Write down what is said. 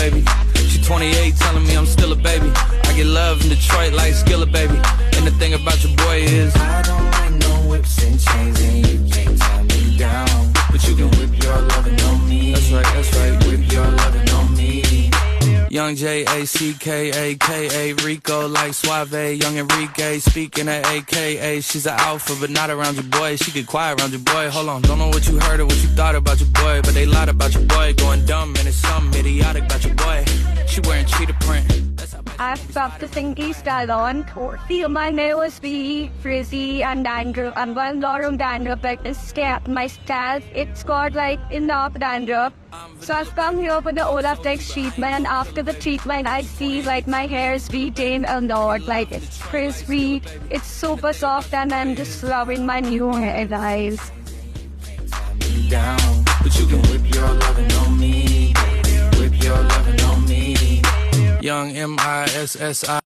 baby. She 28, telling me I'm still a baby. I get love in Detroit like Skilla, baby. And the thing about your boy is I don't like no whips and chains, and you can't tie me down. But you can whip your lovin' on me. That's right. Whip your lovin' on me. Young Jackaka, Rico like Suave, young Enrique, speaking at AKA. She's an alpha, but not around your boy. She get quiet around your boy. Hold on, don't know what you heard or what you thought about your boy, but they lied about your boy. Going dumb and it's something idiotic about your boy. She wearing cheetah print. I've stopped the Salon to feel my nails be frizzy and dandruff. And one lot of dandruff, like my scalp, it's got like enough dandruff. So I've come here for the OLAPLEX treatment, and after the treatment I see like my hair is retained a lot, like it's crispy, it's super soft, and I'm just loving my new hair, guys. Down, but you can whip your lovin' on me. Whip your lovin' on me. Young MISSI.